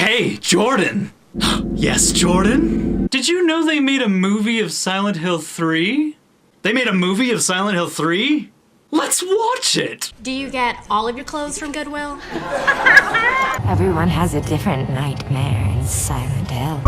Hey, Jordan! Yes, Jordan? Did you know they made a movie of Silent Hill 3? They made a movie of Silent Hill 3? Let's watch it! Do you get all of your clothes from Goodwill? Everyone has a different nightmare in Silent Hill.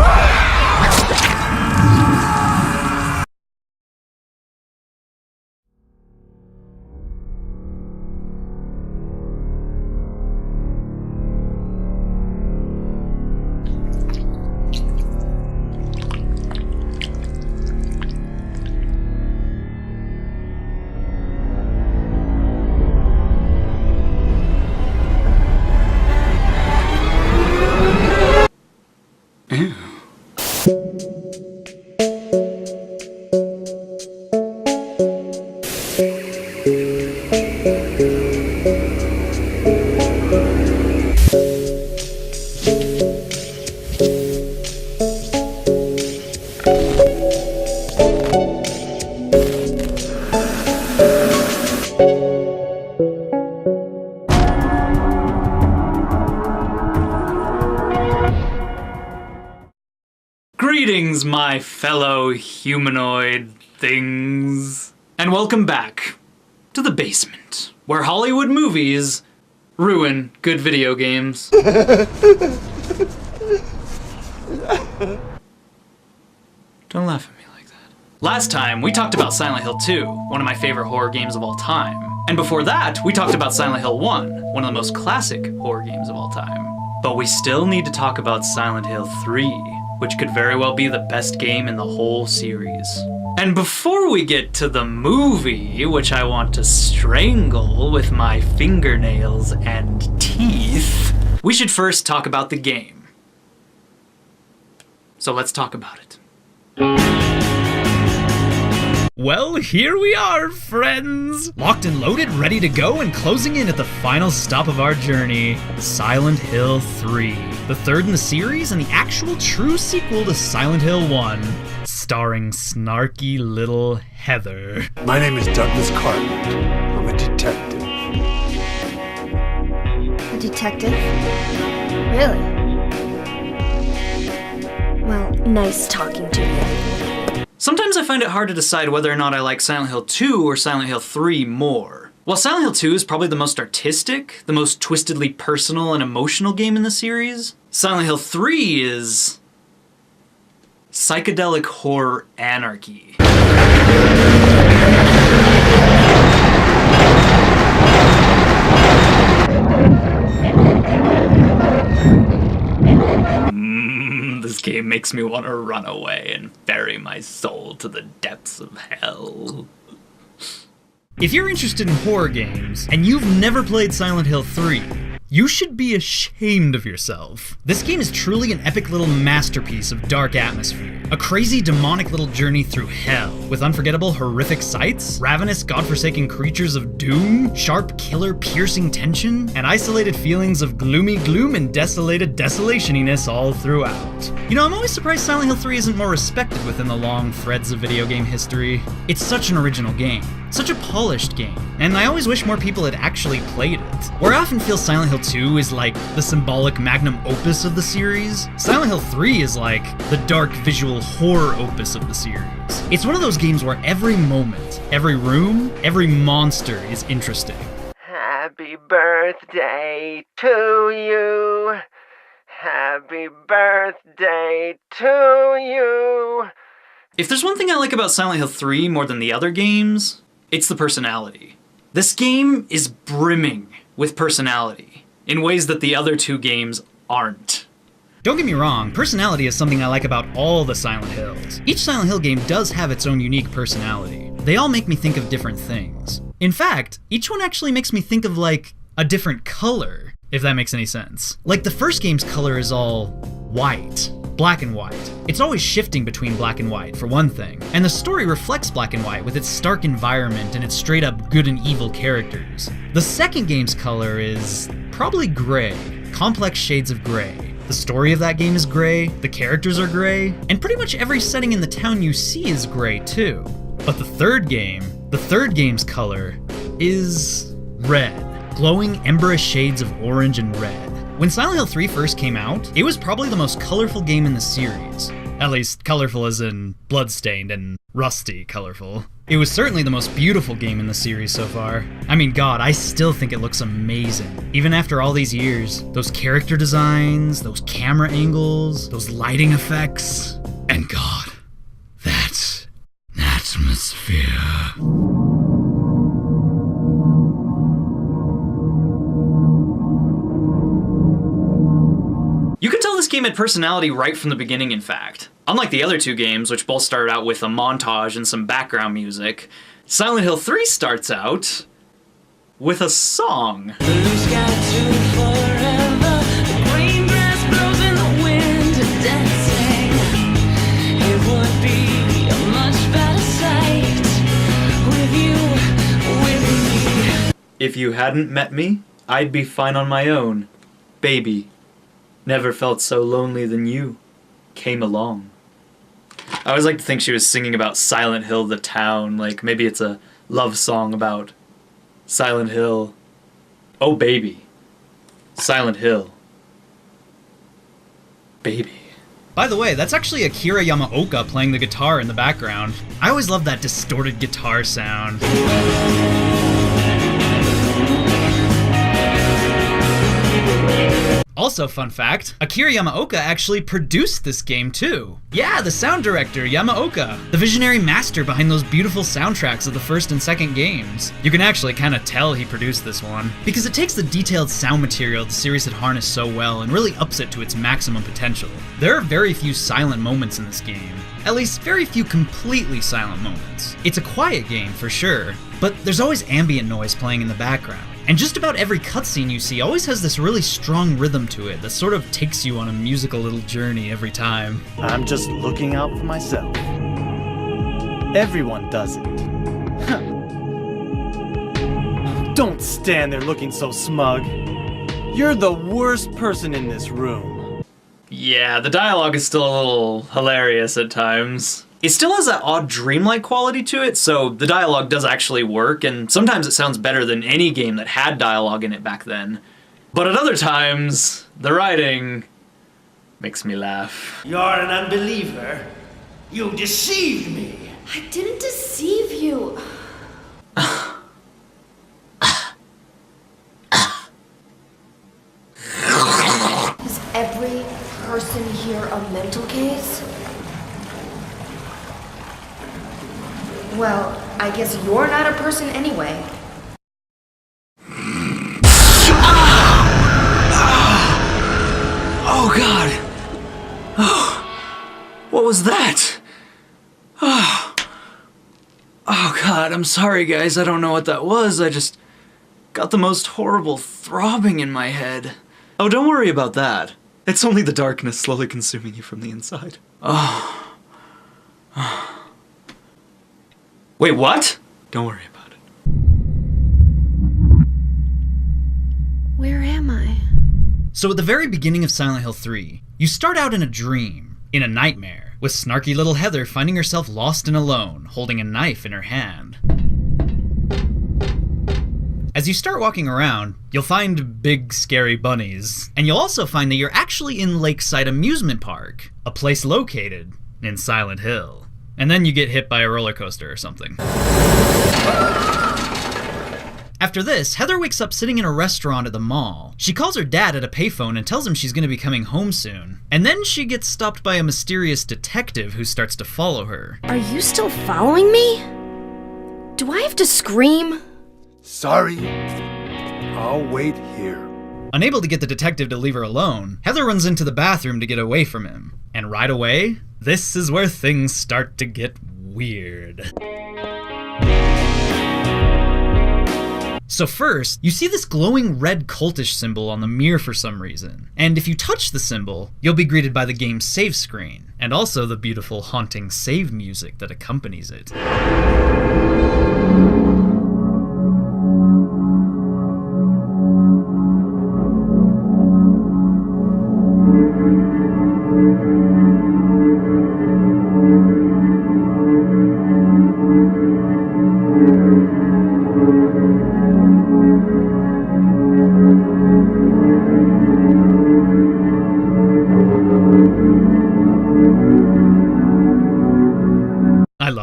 Greetings, my fellow humanoid things, and welcome back to the basement, where Hollywood movies ruin good video games. Don't laugh at me like that. Last time, we talked about Silent Hill 2, one of my favorite horror games of all time. And before that, we talked about Silent Hill 1, one of the most classic horror games of all time. But we still need to talk about Silent Hill 3, which could very well be the best game in the whole series. And before we get to the movie, which I want to strangle with my fingernails and teeth, we should first talk about the game. So let's talk about it. Well, here we are, friends! Locked and loaded, ready to go, and closing in at the final stop of our journey, Silent Hill 3. The third in the series and the actual true sequel to Silent Hill 1, starring snarky little Heather. My name is Douglas Cartland. I'm a detective. A detective? Really? Well, nice talking to you. Sometimes I find it hard to decide whether or not I like Silent Hill 2 or Silent Hill 3 more. While Silent Hill 2 is probably the most artistic, the most twistedly personal and emotional game in the series, Silent Hill 3 is psychedelic horror anarchy. This game makes me want to run away and bury my soul to the depths of hell. If you're interested in horror games, and you've never played Silent Hill 3, you should be ashamed of yourself. This game is truly an epic little masterpiece of dark atmosphere. A crazy, demonic little journey through hell, with unforgettable, horrific sights, ravenous, godforsaken creatures of doom, sharp, killer, piercing tension, and isolated feelings of gloomy gloom and desolated desolationiness all throughout. You know, I'm always surprised Silent Hill 3 isn't more respected within the long threads of video game history. It's such an original game. Such a polished game, and I always wish more people had actually played it. Where I often feel Silent Hill 2 is like the symbolic magnum opus of the series, Silent Hill 3 is like the dark visual horror opus of the series. It's one of those games where every moment, every room, every monster is interesting. Happy birthday to you. Happy birthday to you. If there's one thing I like about Silent Hill 3 more than the other games, it's the personality. This game is brimming with personality in ways that the other two games aren't. Don't get me wrong, personality is something I like about all the Silent Hills. Each Silent Hill game does have its own unique personality. They all make me think of different things. In fact, each one actually makes me think of like a different color, if that makes any sense. Like the first game's color is all white. Black and white. It's always shifting between black and white, for one thing. And the story reflects black and white with its stark environment and its straight up good and evil characters. The second game's color is probably gray. Complex shades of gray. The story of that game is gray, the characters are gray, and pretty much every setting in the town you see is gray too. But the third game's color is red. Glowing emberish shades of orange and red. When Silent Hill 3 first came out, it was probably the most colorful game in the series. At least, colorful as in bloodstained and rusty colorful. It was certainly the most beautiful game in the series so far. I mean, God, I still think it looks amazing. Even after all these years, those character designs, those camera angles, those lighting effects, and God, that atmosphere. You could tell this game had personality right from the beginning, in fact. Unlike the other two games, which both started out with a montage and some background music, Silent Hill 3 starts out with a song. If you hadn't met me, I'd be fine on my own. Baby, never felt so lonely than you came along. I always like to think she was singing about Silent Hill, the town. Like, maybe it's a love song about Silent Hill. Oh, baby. Silent Hill. Baby. By the way, that's actually Akira Yamaoka playing the guitar in the background. I always love that distorted guitar sound. Also, fun fact, Akira Yamaoka actually produced this game too. Yeah, the sound director, Yamaoka, the visionary master behind those beautiful soundtracks of the first and second games. You can actually kind of tell he produced this one, because it takes the detailed sound material the series had harnessed so well and really ups it to its maximum potential. There are very few silent moments in this game. At least, very few completely silent moments. It's a quiet game, for sure, but there's always ambient noise playing in the background. And just about every cutscene you see always has this really strong rhythm to it that sort of takes you on a musical little journey every time. I'm just looking out for myself. Everyone does it. Don't stand there looking so smug. You're the worst person in this room. Yeah, the dialogue is still a little hilarious at times. It still has that odd dreamlike quality to it, so the dialogue does actually work, and sometimes it sounds better than any game that had dialogue in it back then. But at other times, the writing makes me laugh. You're an unbeliever. You deceived me. I didn't deceive you. Is every person here a mental case? Well, I guess you're not a person anyway. Oh God! Oh, what was that? Oh God, I'm sorry guys, I don't know what that was, I just got the most horrible throbbing in my head. Oh, don't worry about that. It's only the darkness slowly consuming you from the inside. Oh. Wait, what? Don't worry about it. Where am I? So at the very beginning of Silent Hill 3, you start out in a dream, in a nightmare, with snarky little Heather finding herself lost and alone, holding a knife in her hand. As you start walking around, you'll find big scary bunnies, and you'll also find that you're actually in Lakeside Amusement Park, a place located in Silent Hill. And then you get hit by a roller coaster or something. After this, Heather wakes up sitting in a restaurant at the mall. She calls her dad at a payphone and tells him she's going to be coming home soon. And then she gets stopped by a mysterious detective who starts to follow her. Are you still following me? Do I have to scream? Sorry. I'll wait here. Unable to get the detective to leave her alone, Heather runs into the bathroom to get away from him. And right away, this is where things start to get weird. So first, you see this glowing red cultish symbol on the mirror for some reason. And if you touch the symbol, you'll be greeted by the game's save screen, and also the beautiful haunting save music that accompanies it.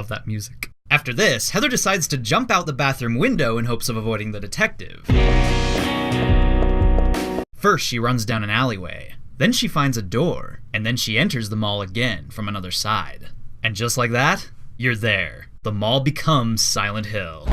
love that music. After this, Heather decides to jump out the bathroom window in hopes of avoiding the detective. First, she runs down an alleyway. Then she finds a door, and then she enters the mall again from another side. And just like that, you're there. The mall becomes Silent Hill.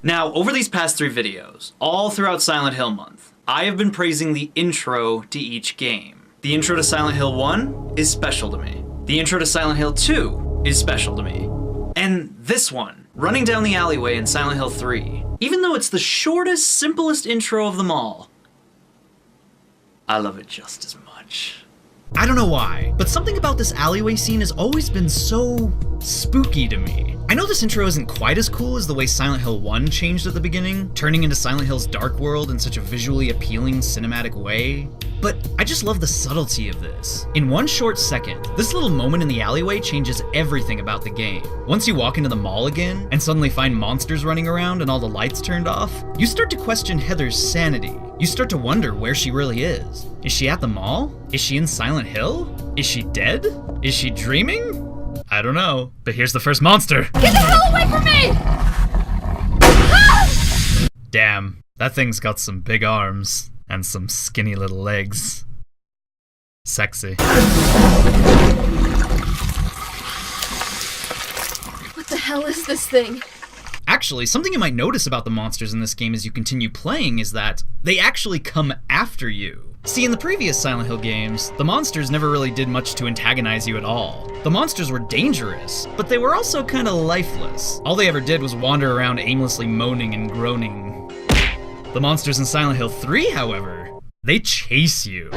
Now, over these past 3 videos, all throughout Silent Hill month, I have been praising the intro to each game. The intro to Silent Hill 1 is special to me. The intro to Silent Hill 2 is special to me. And this one, running down the alleyway in Silent Hill 3, even though it's the shortest, simplest intro of them all, I love it just as much. I don't know why, but something about this alleyway scene has always been so spooky to me. I know this intro isn't quite as cool as the way Silent Hill 1 changed at the beginning, turning into Silent Hill's dark world in such a visually appealing cinematic way, but I just love the subtlety of this. In one short second, this little moment in the alleyway changes everything about the game. Once you walk into the mall again, and suddenly find monsters running around and all the lights turned off, you start to question Heather's sanity. You start to wonder where she really is. Is she at the mall? Is she in Silent Hill? Is she dead? Is she dreaming? I don't know, but here's the first monster. Get the hell away from me! Damn, that thing's got some big arms and some skinny little legs. Sexy. What the hell is this thing? Actually, something you might notice about the monsters in this game as you continue playing is that they actually come after you. See, in the previous Silent Hill games, the monsters never really did much to antagonize you at all. The monsters were dangerous, but they were also kinda lifeless. All they ever did was wander around aimlessly moaning and groaning. The monsters in Silent Hill 3, however, they chase you.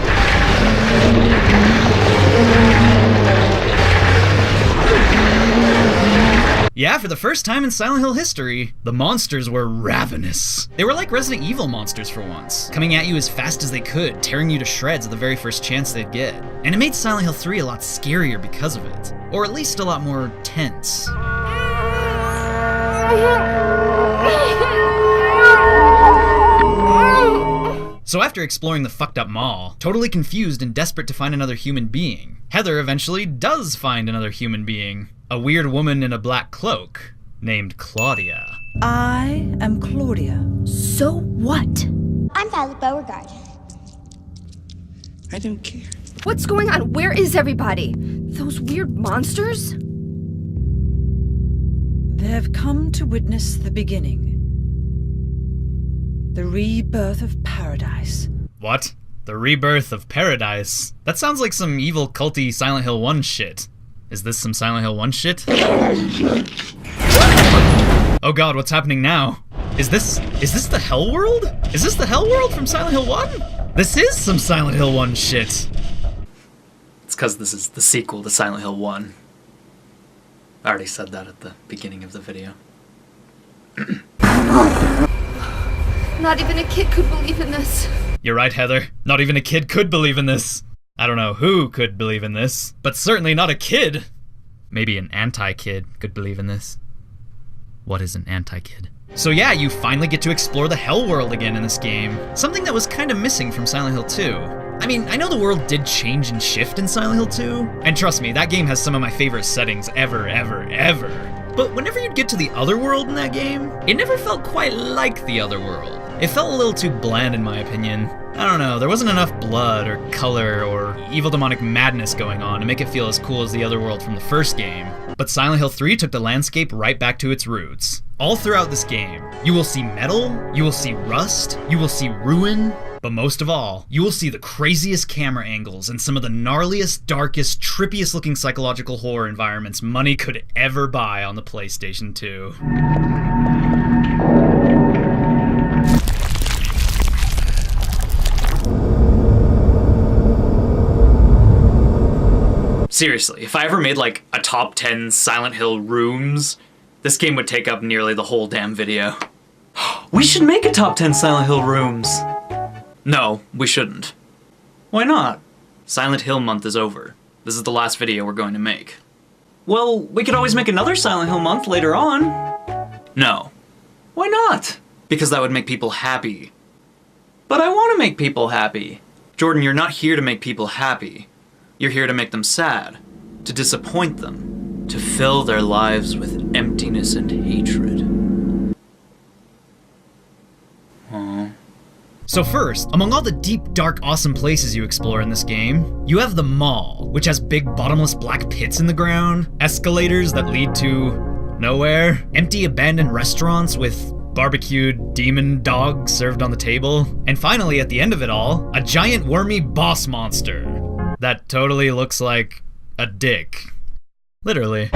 Yeah, for the first time in Silent Hill history, the monsters were ravenous. They were like Resident Evil monsters for once, coming at you as fast as they could, tearing you to shreds at the very first chance they'd get. And it made Silent Hill 3 a lot scarier because of it, or at least a lot more tense. So after exploring the fucked up mall, totally confused and desperate to find another human being, Heather eventually does find another human being. A weird woman in a black cloak named Claudia. I am Claudia. So what? I'm Violet Beauregard. I don't care. What's going on? Where is everybody? Those weird monsters? They've come to witness the beginning. The rebirth of paradise. What? The rebirth of paradise? That sounds like some evil culty Silent Hill 1 shit. Is this some Silent Hill 1 shit? Oh god, what's happening now? Is this the Hell World? Is this the Hell World from Silent Hill 1? This is some Silent Hill 1 shit. It's because this is the sequel to Silent Hill 1. I already said that at the beginning of the video. Not even a kid could believe in this. You're right, Heather. Not even a kid could believe in this. I don't know who could believe in this, but certainly not a kid. Maybe an anti-kid could believe in this. What is an anti-kid? So yeah, you finally get to explore the Hell World again in this game. Something that was kind of missing from Silent Hill 2. I mean, I know the world did change and shift in Silent Hill 2, and trust me, that game has some of my favorite settings ever. But whenever you'd get to the other world in that game, it never felt quite like the other world. It felt a little too bland in my opinion. I don't know, there wasn't enough blood or color or evil demonic madness going on to make it feel as cool as the other world from the first game. But Silent Hill 3 took the landscape right back to its roots. All throughout this game, you will see metal, you will see rust, you will see ruin, but most of all, you will see the craziest camera angles and some of the gnarliest, darkest, trippiest looking psychological horror environments money could ever buy on the PlayStation 2. Seriously, if I ever made like a top 10 Silent Hill rooms, this game would take up nearly the whole damn video. We should make a top 10 Silent Hill rooms. No, we shouldn't. Why not? Silent Hill month is over. This is the last video we're going to make. Well, we could always make another Silent Hill month later on. No. Why not? Because that would make people happy. But I want to make people happy. Jordan, you're not here to make people happy. You're here to make them sad, to disappoint them, to fill their lives with emptiness and hatred. Aww. So first, among all the deep, dark, awesome places you explore in this game, you have the mall, which has big bottomless black pits in the ground, escalators that lead to nowhere, empty abandoned restaurants with barbecued demon dogs served on the table, and finally, at the end of it all, a giant wormy boss monster that totally looks like a dick. Literally.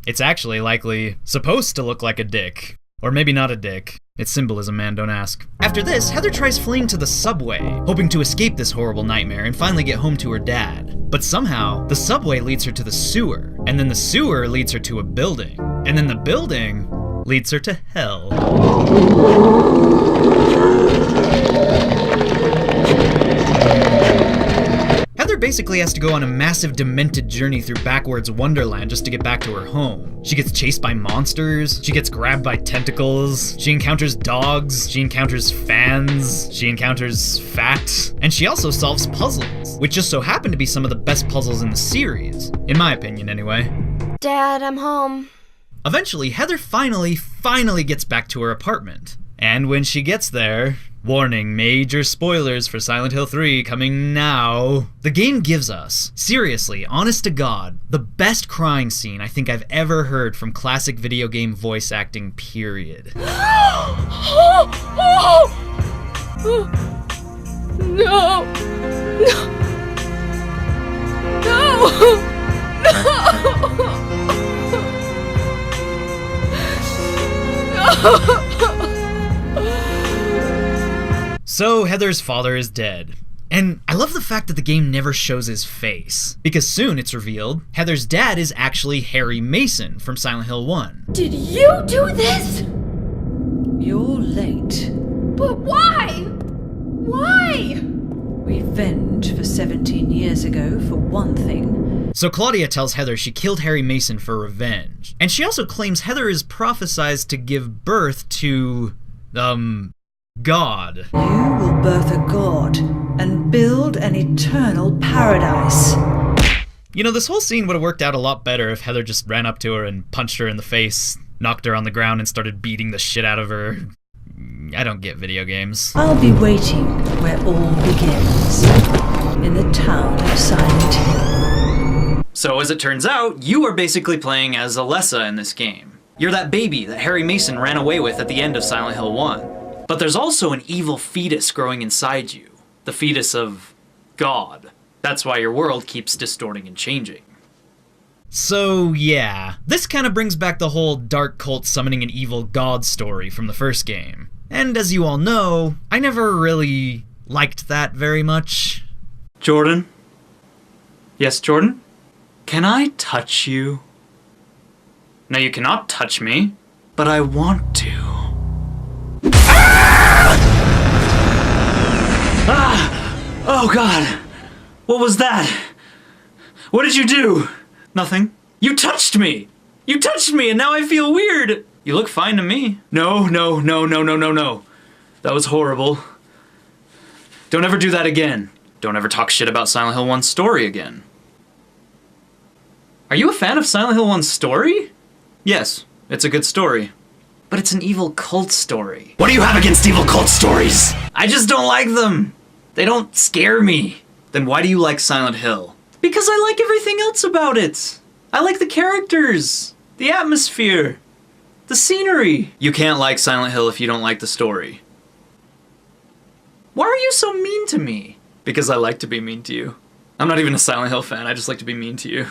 It's actually likely supposed to look like a dick. Or maybe not a dick. It's symbolism, man, don't ask. After this, Heather tries fleeing to the subway, hoping to escape this horrible nightmare and finally get home to her dad. But somehow, the subway leads her to the sewer, and then the sewer leads her to a building, and then the building leads her to hell. Heather basically has to go on a massive demented journey through backwards Wonderland just to get back to her home. She gets chased by monsters, she gets grabbed by tentacles, she encounters dogs, she encounters fans, she encounters fat, and she also solves puzzles, which just so happen to be some of the best puzzles in the series, in my opinion anyway. Dad, I'm home. Eventually, Heather finally gets back to her apartment. And when she gets there, warning, major spoilers for Silent Hill 3 coming now. The game gives us, seriously, honest to God, the best crying scene I think I've ever heard from classic video game voice acting, period. No! No! So Heather's father is dead. And I love the fact that the game never shows his face, because soon it's revealed Heather's dad is actually Harry Mason from Silent Hill 1. Did you do this? You're late. But why? Why? Revenge for 17 years ago, for one thing. So Claudia tells Heather she killed Harry Mason for revenge. And she also claims Heather is prophesized to give birth to, God. You will birth a god and build an eternal paradise. You know, this whole scene would have worked out a lot better if Heather just ran up to her and punched her in the face, knocked her on the ground, and started beating the shit out of her. I don't get video games. I'll be waiting where all begins, in the town of Silent Hill. So as it turns out, you are basically playing as Alessa in this game. You're that baby that Harry Mason ran away with at the end of Silent Hill 1. But there's also an evil fetus growing inside you. The fetus of God. That's why your world keeps distorting and changing. So yeah, this kind of brings back the whole dark cult summoning an evil god story from the first game. And as you all know, I never really liked that very much. Jordan? Yes, Jordan? Can I touch you? No, you cannot touch me, but I want to. Ah! Oh God! What was that? What did you do? Nothing. You touched me! You touched me and now I feel weird! You look fine to me. No. That was horrible. Don't ever do that again. Don't ever talk shit about Silent Hill 1's story again. Are you a fan of Silent Hill 1's story? Yes, it's a good story. But it's an evil cult story. What do you have against evil cult stories? I just don't like them. They don't scare me. Then why do you like Silent Hill? Because I like everything else about it. I like the characters, the atmosphere, the scenery. You can't like Silent Hill if you don't like the story. Why are you so mean to me? Because I like to be mean to you. I'm not even a Silent Hill fan, I just like to be mean to you.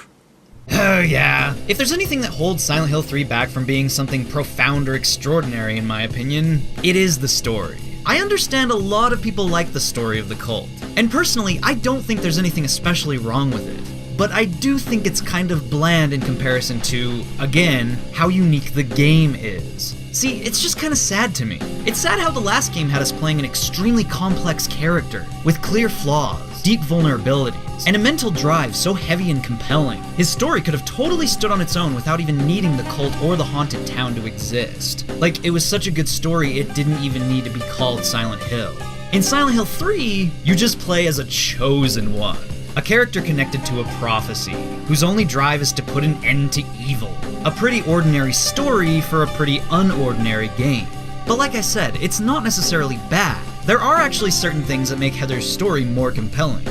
Oh yeah. If there's anything that holds Silent Hill 3 back from being something profound or extraordinary in my opinion, it is the story. I understand a lot of people like the story of the cult, and personally I don't think there's anything especially wrong with it. But I do think it's kind of bland in comparison to, again, how unique the game is. See, it's just kind of sad to me. It's sad how the last game had us playing an extremely complex character, with clear flaws. deep vulnerabilities, and a mental drive so heavy and compelling. His story could have totally stood on its own without even needing the cult or the haunted town to exist. Like, it was such a good story, it didn't even need to be called Silent Hill. In Silent Hill 3, you just play as a chosen one, a character connected to a prophecy, whose only drive is to put an end to evil. A pretty ordinary story for a pretty unordinary game. But like I said, it's not necessarily bad. There are actually certain things that make Heather's story more compelling.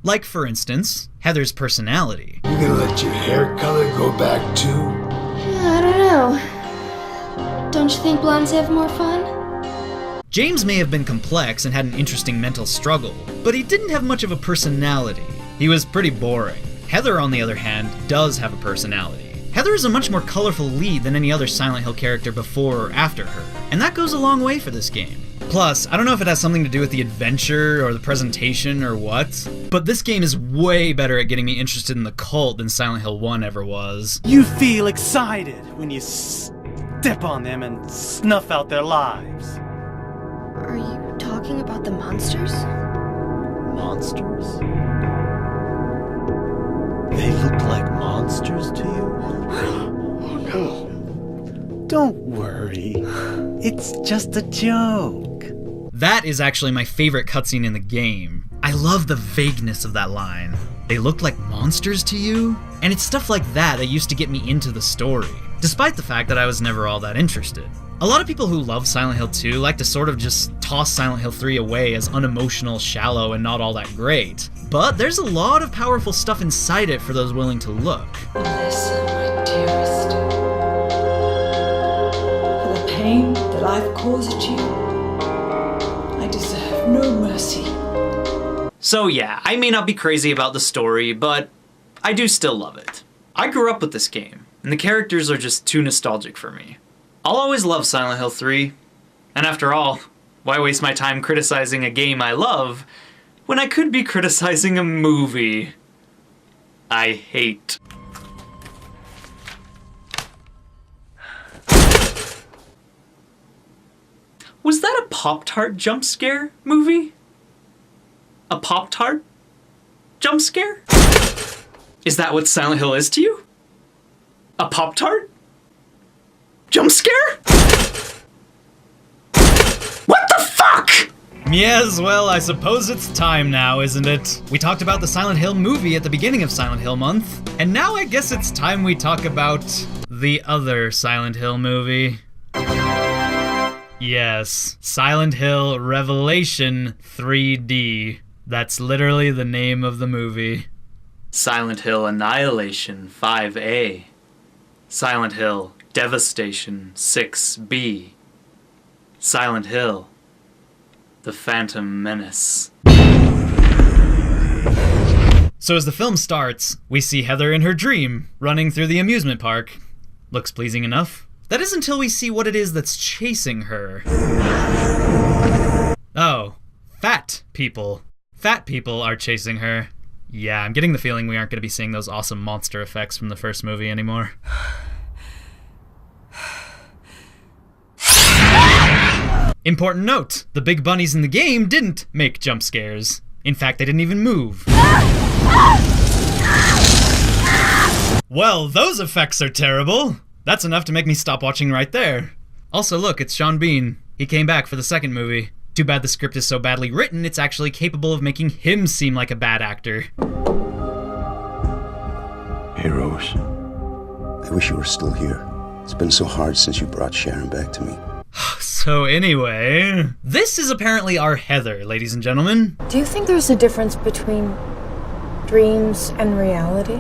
Like, for instance, Heather's personality. You gonna let your hair color go back too? I don't know. Don't you think blondes have more fun? James may have been complex and had an interesting mental struggle, but he didn't have much of a personality. He was pretty boring. Heather, on the other hand, does have a personality. Heather is a much more colorful lead than any other Silent Hill character before or after her, and that goes a long way for this game. Plus, I don't know if it has something to do with the adventure or the presentation or what, but this game is way better at getting me interested in the cult than Silent Hill 1 ever was. You feel excited when you step on them and snuff out their lives. Are you talking about the monsters? Monsters? They look like monsters to you? Oh no. Don't worry. It's just a joke. That is actually my favorite cutscene in the game. I love the vagueness of that line. They look like monsters to you? And it's stuff like that that used to get me into the story, despite the fact that I was never all that interested. A lot of people who love Silent Hill 2 like to sort of just toss Silent Hill 3 away as unemotional, shallow, and not all that great. But there's a lot of powerful stuff inside it for those willing to look. Listen, my dearest. For the pain that I've caused you, I deserve no mercy. So yeah, I may not be crazy about the story, but I do still love it. I grew up with this game, and the characters are just too nostalgic for me. I'll always love Silent Hill 3, and after all, why waste my time criticizing a game I love when I could be criticizing a movie I hate? Was that a Pop-Tart jump scare movie? A Pop-Tart jump scare? Is that what Silent Hill is to you? A Pop-Tart jump scare? What the fuck? Yes, well, I suppose it's time now, isn't it? We talked about the Silent Hill movie at the beginning of Silent Hill month, and now I guess it's time we talk about the other Silent Hill movie. Yes, Silent Hill Revelation 3D. That's literally the name of the movie. Silent Hill Annihilation 5A. Silent Hill Devastation 6B. Silent Hill The Phantom Menace. So as the film starts, we see Heather in her dream, running through the amusement park. Looks pleasing enough. That is until we see what it is that's chasing her. Oh, fat people. Fat people are chasing her. Yeah, I'm getting the feeling we aren't going to be seeing those awesome monster effects from the first movie anymore. Important note, the big bunnies in the game didn't make jump scares. In fact, they didn't even move. Well, those effects are terrible. That's enough to make me stop watching right there. Also, look, it's Sean Bean. He came back for the second movie. Too bad the script is so badly written, it's actually capable of making him seem like a bad actor. Hey, Rose. I wish you were still here. It's been so hard since you brought Sharon back to me. So anyway, this is apparently our Heather, ladies and gentlemen. Do you think there's a difference between dreams and reality?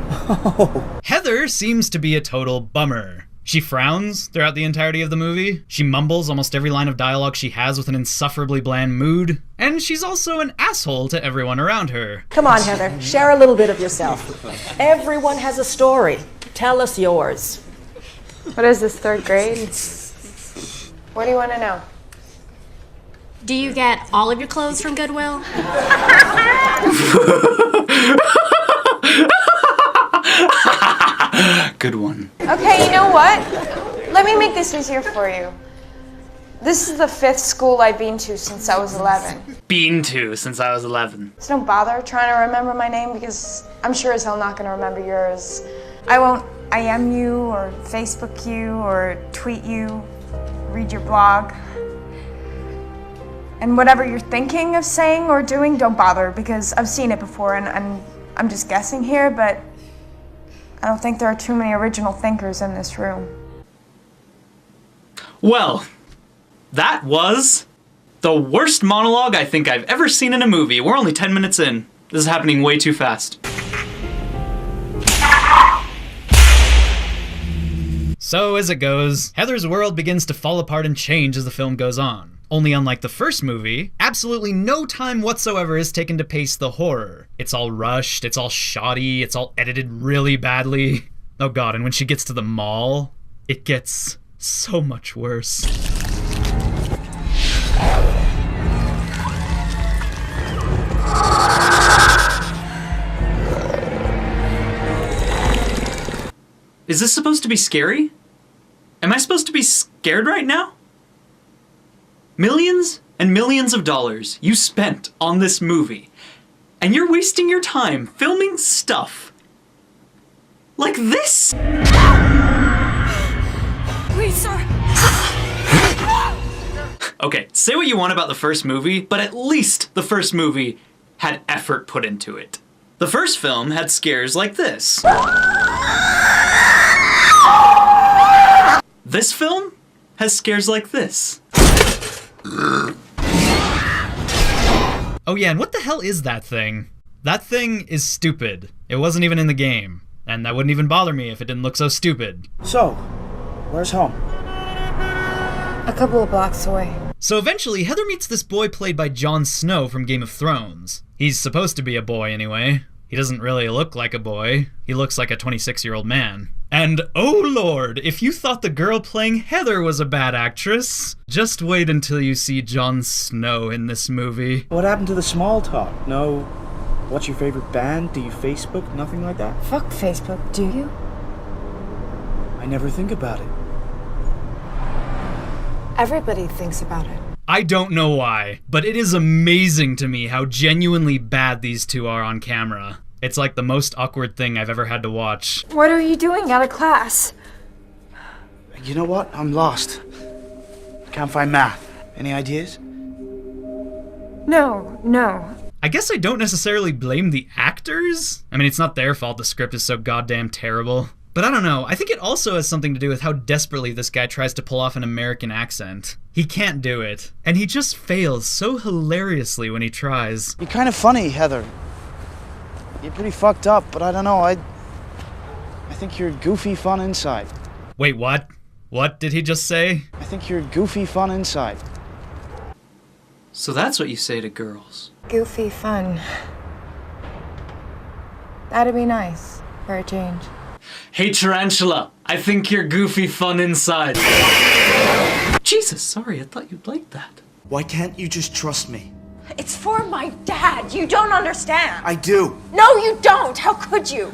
Heather seems to be a total bummer. She frowns throughout the entirety of the movie. She mumbles almost every line of dialogue she has with an insufferably bland mood. And she's also an asshole to everyone around her. Come on, Heather. Share a little bit of yourself. Everyone has a story. Tell us yours. What is this, 3rd grade? What do you want to know? Do you get all of your clothes from Goodwill? Good one. Okay, you know what? Let me make this easier for you. This is the 5th school I've been to since I was 11. Been to since I was 11. So don't bother trying to remember my name because I'm sure as hell not gonna remember yours. I won't IM you or Facebook you or tweet you, read your blog. And whatever you're thinking of saying or doing, don't bother because I've seen it before and I'm just guessing here, but I don't think there are too many original thinkers in this room. Well, that was the worst monologue I think I've ever seen in a movie. We're only 10 minutes in. This is happening way too fast. So as it goes, Heather's world begins to fall apart and change as the film goes on. Only unlike the first movie, absolutely no time whatsoever is taken to pace the horror. It's all rushed, it's all shoddy, it's all edited really badly. Oh god, and when she gets to the mall, it gets so much worse. Is this supposed to be scary? Am I supposed to be scared right now? Millions and millions of dollars you spent on this movie, and you're wasting your time filming stuff like this? Please, sir. Okay, say what you want about the first movie, but at least the first movie had effort put into it. The first film had scares like this. This film has scares like this. Oh yeah, and what the hell is that thing? That thing is stupid. It wasn't even in the game. And that wouldn't even bother me if it didn't look so stupid. So, where's home? A couple of blocks away. So eventually, Heather meets this boy played by Jon Snow from Game of Thrones. He's supposed to be a boy anyway. He doesn't really look like a boy. He looks like a 26-year-old man. And oh lord, if you thought the girl playing Heather was a bad actress, just wait until you see Jon Snow in this movie. What happened to the small talk? No, what's your favorite band? Do you Facebook? Nothing like that? Fuck Facebook, do you? I never think about it. Everybody thinks about it. I don't know why, but it is amazing to me how genuinely bad these two are on camera. It's like the most awkward thing I've ever had to watch. What are you doing out of class? You know what? I'm lost. Can't find math. Any ideas? No. I guess I don't necessarily blame the actors. I mean, it's not their fault the script is so goddamn terrible. But I don't know, I think it also has something to do with how desperately this guy tries to pull off an American accent. He can't do it, and he just fails so hilariously when he tries. You're kind of funny, Heather. You're pretty fucked up, but I don't know, I think you're goofy fun inside. Wait, what? What did he just say? I think you're goofy fun inside. So that's what you say to girls. Goofy fun. That'd be nice, for a change. Hey Tarantula, I think you're goofy fun inside. Jesus, sorry, I thought you'd like that. Why can't you just trust me? It's for my dad. You don't understand. I do. No, you don't. How could you?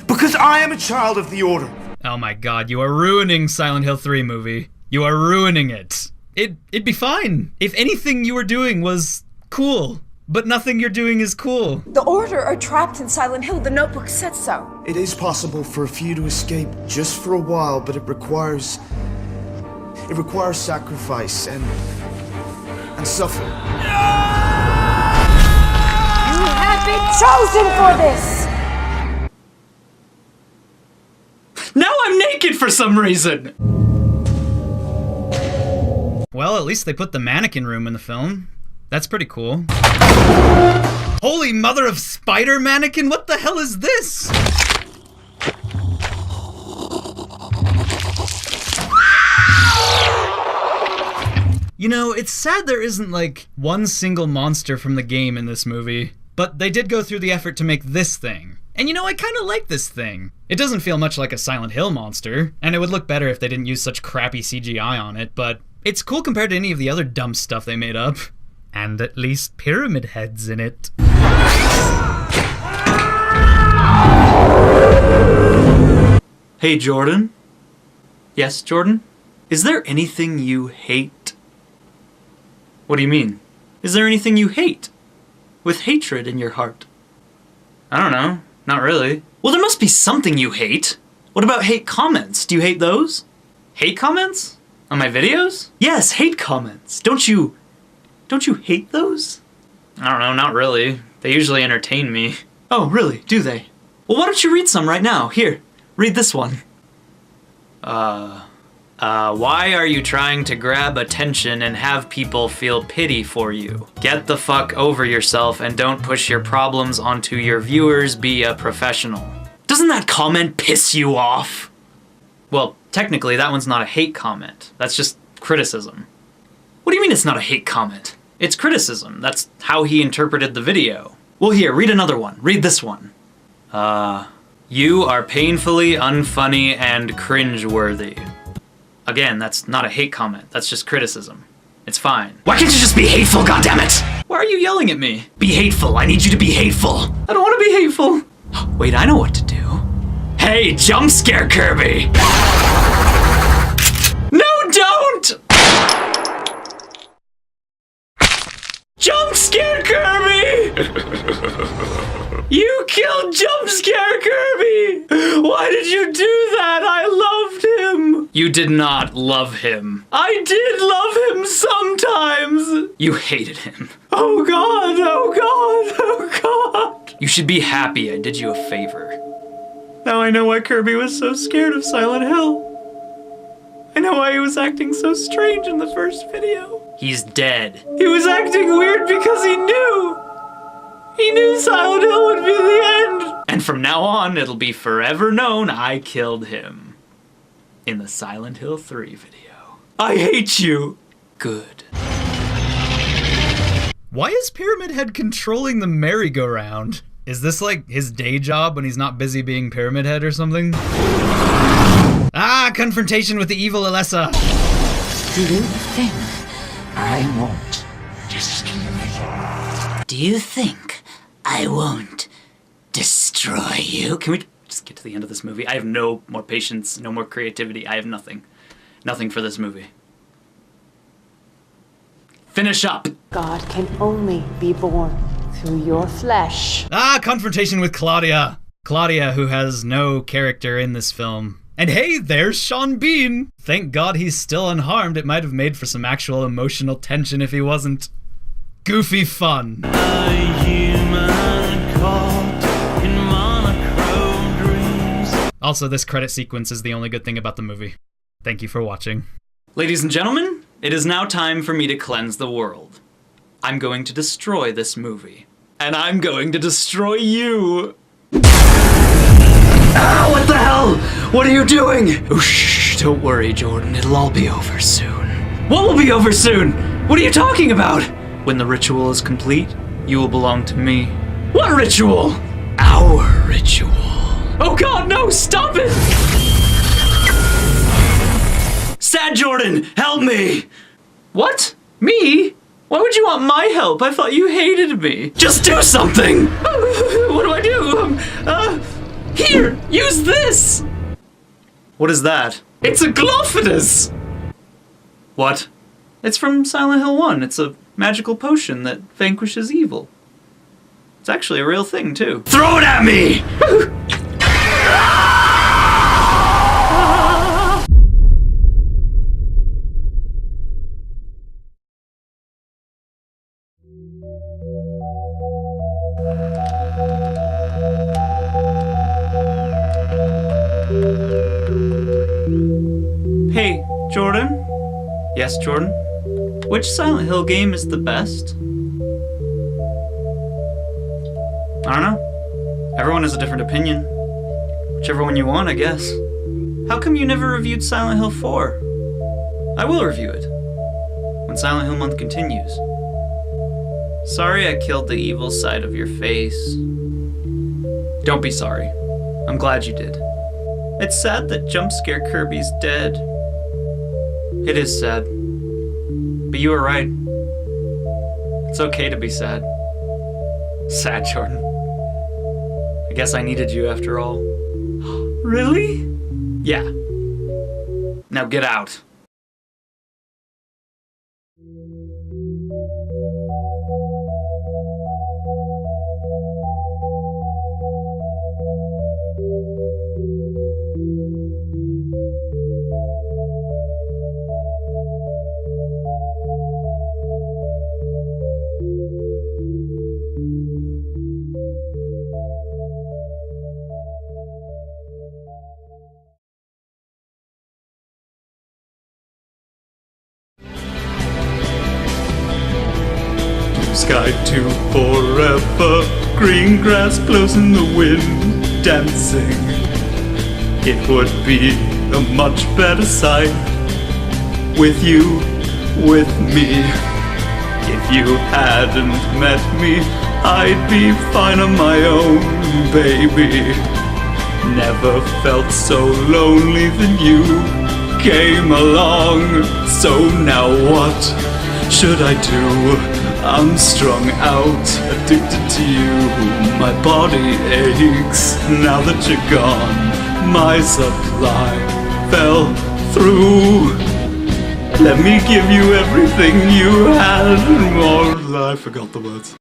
Because I am a child of the Order. Oh my god, you are ruining Silent Hill 3 movie. You are ruining it. It'd be fine if anything you were doing was cool. But nothing you're doing is cool. The Order are trapped in Silent Hill. The Notebook said so. It is possible for a few to escape just for a while, but it requires sacrifice and suffering. You have been chosen for this! Now I'm naked for some reason! Well, at least they put the mannequin room in the film. That's pretty cool. Holy mother of spider mannequin, what the hell is this? You know, it's sad there isn't like one single monster from the game in this movie, but they did go through the effort to make this thing. And you know, I kinda like this thing. It doesn't feel much like a Silent Hill monster, and it would look better if they didn't use such crappy CGI on it, but it's cool compared to any of the other dumb stuff they made up. And at least Pyramid Head's in it. Hey, Jordan? Yes, Jordan? Is there anything you hate? What do you mean? Is there anything you hate? With hatred in your heart? I don't know. Not really. Well, there must be something you hate. What about hate comments? Do you hate those? Hate comments? On my videos? Yes, hate comments. Don't you hate those? I don't know, not really. They usually entertain me. Oh, really? Do they? Well, why don't you read some right now? Here, read this one. Why are you trying to grab attention and have people feel pity for you? Get the fuck over yourself and don't push your problems onto your viewers, be a professional. Doesn't that comment piss you off? Well, technically that one's not a hate comment. That's just criticism. What do you mean it's not a hate comment? It's criticism. That's how he interpreted the video. Well, here, read another one. Read this one. You are painfully unfunny and cringeworthy. Again, that's not a hate comment. That's just criticism. It's fine. Why can't you just be hateful, goddammit? Why are you yelling at me? Be hateful. I need you to be hateful. I don't want to be hateful. Wait, I know what to do. Hey, jump scare Kirby! No, don't! Jump scare Kirby! You killed Jump Scare Kirby! Why did you do that? I loved him! You did not love him. I did love him sometimes! You hated him. Oh god, oh god, oh god! You should be happy I did you a favor. Now I know why Kirby was so scared of Silent Hill. I know why he was acting so strange in the first video. He's dead. He was acting weird because he knew! He knew Silent Hill would be the end! And from now on, it'll be forever known I killed him. In the Silent Hill 3 video. I hate you! Good. Why is Pyramid Head controlling the merry-go-round? Is this like his day job when he's not busy being Pyramid Head or something? Ah, confrontation with the evil Alessa! Do you think I won't destroy you? Do you think I won't destroy you? Can we just get to the end of this movie? I have no more patience, no more creativity. I have nothing. Nothing for this movie. Finish up! God can only be born through your flesh. Ah, confrontation with Claudia! Claudia, who has no character in this film. And hey, there's Sean Bean! Thank God he's still unharmed. It might have made for some actual emotional tension if he wasn't. Goofy fun. Also, this credit sequence is the only good thing about the movie. Thank you for watching. Ladies and gentlemen, it is now time for me to cleanse the world. I'm going to destroy this movie. And I'm going to destroy you! Ah, what the hell? What are you doing? Oh, shh, don't worry, Jordan. It'll all be over soon. What will be over soon? What are you talking about? When the ritual is complete, you will belong to me. What ritual? Our ritual. Oh god, no! Stop it! Sad Jordan, help me! What? Me? Why would you want my help? I thought you hated me. Just do something! What do I do? Here! Use this! What is that? It's a Glowfidus! What? It's from Silent Hill 1. It's a magical potion that vanquishes evil. It's actually a real thing, too. Throw it at me! Hey, Jordan? Yes, Jordan? Which Silent Hill game is the best? I don't know. Everyone has a different opinion. Whichever one you want, I guess. How come you never reviewed Silent Hill 4? I will review it. When Silent Hill month continues. Sorry I killed the evil side of your face. Don't be sorry. I'm glad you did. It's sad that Jump Scare Kirby's dead. It is sad. But you were right. It's okay to be sad. Sad, Jordan. I guess I needed you after all. Really? Yeah. Now get out. sky to forever, green grass blows in the wind, dancing. It would be a much better sight with you, with me. If you hadn't met me, I'd be fine on my own, baby. Never felt so lonely than you came along. So now what should I do? I'm strung out, addicted to you. My body aches now that you're gone. My supply fell through. Let me give you everything you had and more. I forgot the words.